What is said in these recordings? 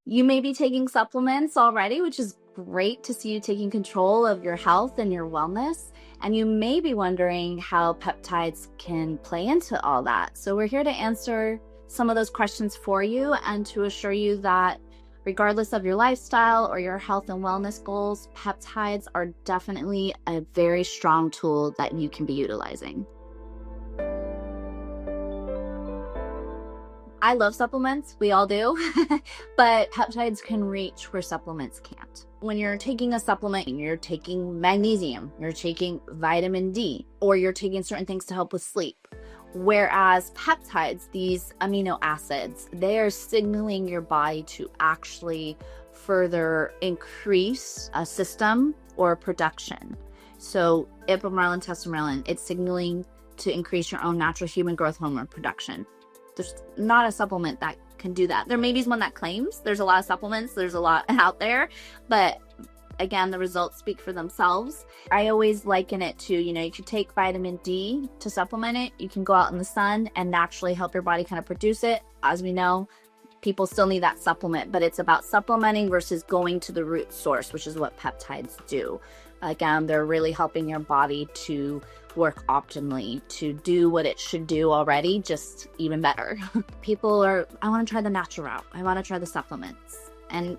You may be taking supplements already, which is great to see you taking control of your health and your wellness. And you may be wondering how peptides can play into all that. So we're here to answer some of those questions for you and to assure you that regardless of your lifestyle or your health and wellness goals, peptides are definitely a very strong tool that you can be utilizing. I love supplements, we all do, but peptides can reach where supplements can't. When you're taking a supplement, you're taking magnesium, you're taking vitamin D, or you're taking certain things to help with sleep. Whereas peptides, these amino acids, they are signaling your body to actually further increase a system or production. So ipamorelin, testosterone, it's signaling to increase your own natural human growth hormone production. There's not a supplement that can do that. There may be one that claims. There's a lot of supplements. There's a lot out there. But again, the results speak for themselves. I always liken it to, you could take vitamin D to supplement it. You can go out in the sun and naturally help your body kind of produce it. As we know, people still need that supplement, but it's about supplementing versus going to the root source, which is what peptides do. Again, they're really helping your body to work optimally, to do what it should do already, just even better. I want to try the natural route. I want to try the supplements. And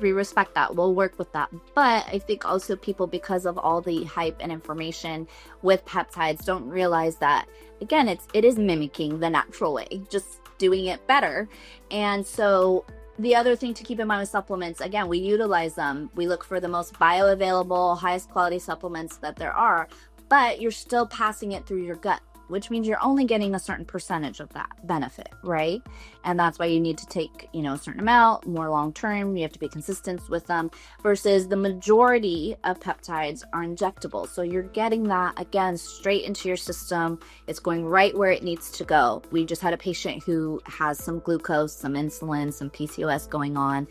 we respect that. We'll work with that. But I think also people, because of all the hype and information with peptides, don't realize that, again, it is mimicking the natural way, just doing it better. And so the other thing to keep in mind with supplements, again, we utilize them. We look for the most bioavailable, highest quality supplements that there are, but you're still passing it through your gut, which means you're only getting a certain percentage of that benefit, right? And that's why you need to take, a certain amount, more long-term. You have to be consistent with them versus the majority of peptides are injectable. So you're getting that, again, straight into your system. It's going right where it needs to go. We just had a patient who has some glucose, some insulin, some PCOS going on.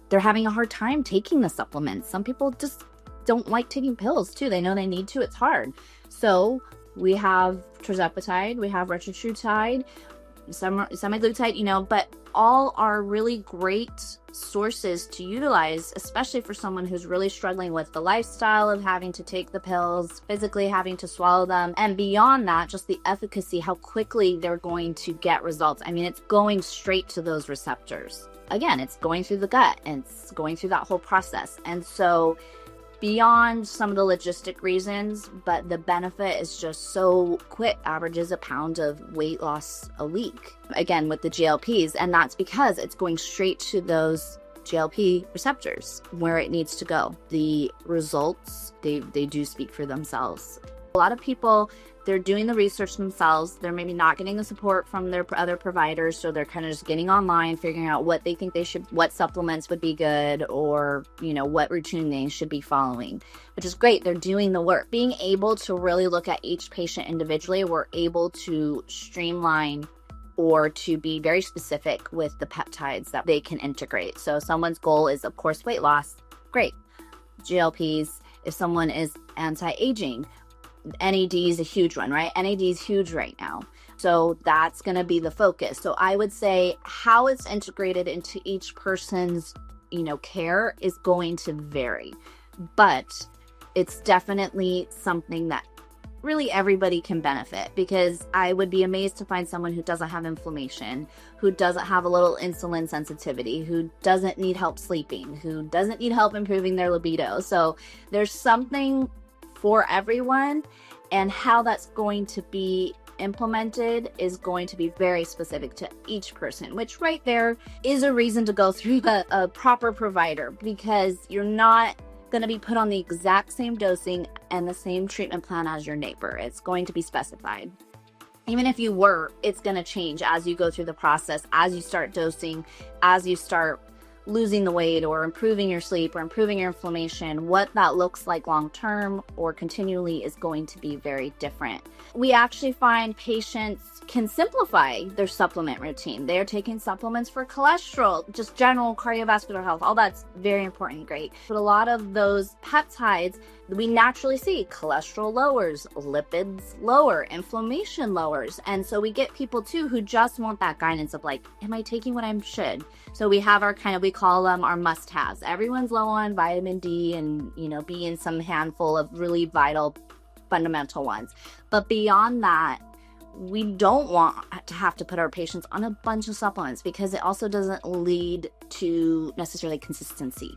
They're having a hard time taking the supplements. Some people just don't like taking pills too. They know they need to. It's hard. So we have tirzepatide, we have retatrutide, semaglutide, but all are really great sources to utilize, especially for someone who's really struggling with the lifestyle of having to take the pills, physically having to swallow them, and beyond that, just the efficacy, how quickly they're going to get results. I mean, it's going straight to those receptors. Again, it's going through the gut and it's going through that whole process. And so beyond some of the logistic reasons, but the benefit is just so quick, averages a pound of weight loss a week, again, with the GLPs. And that's because it's going straight to those GLP receptors where it needs to go. The results, they do speak for themselves. A lot of people, they're doing the research themselves. They're maybe not getting the support from their other providers. So they're kind of just getting online, figuring out what they think what supplements would be good, or, what routine they should be following, which is great. They're doing the work. Being able to really look at each patient individually, we're able to streamline or to be very specific with the peptides that they can integrate. So someone's goal is, of course, weight loss. Great. GLPs. If someone is anti-aging, NAD is a huge one, right? NAD is huge right now. So that's going to be the focus. So I would say how it's integrated into each person's, care is going to vary. But it's definitely something that really everybody can benefit, because I would be amazed to find someone who doesn't have inflammation, who doesn't have a little insulin sensitivity, who doesn't need help sleeping, who doesn't need help improving their libido. So there's something for everyone, and how that's going to be implemented is going to be very specific to each person, which right there is a reason to go through a proper provider, because you're not going to be put on the exact same dosing and the same treatment plan as your neighbor. It's going to be specified. Even if you were, it's going to change as you go through the process, as you start dosing, as you start losing the weight or improving your sleep or improving your inflammation. What that looks like long term or continually is going to be very different. We actually find patients can simplify their supplement routine. They're taking supplements for cholesterol, just general cardiovascular health. All that's very important and great. But a lot of those peptides, we naturally see cholesterol lowers, lipids lower, inflammation lowers. And so we get people too who just want that guidance of like, am I taking what I should? So we have we call them our must-haves. Everyone's low on vitamin D and, you know, B and some handful of really vital fundamental ones. But beyond that, we don't want to have to put our patients on a bunch of supplements, because it also doesn't lead to necessarily consistency.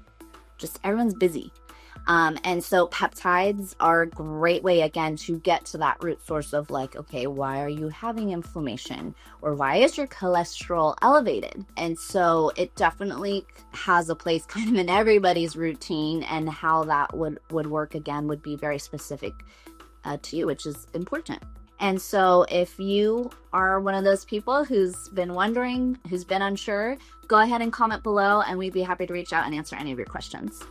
Just everyone's busy. And so peptides are a great way, again, to get to that root source of like, okay, why are you having inflammation, or why is your cholesterol elevated? And so it definitely has a place kind of in everybody's routine, and how that would work, again, would be very specific to you, which is important. And so if you are one of those people who's been wondering, who's been unsure, go ahead and comment below, and we'd be happy to reach out and answer any of your questions.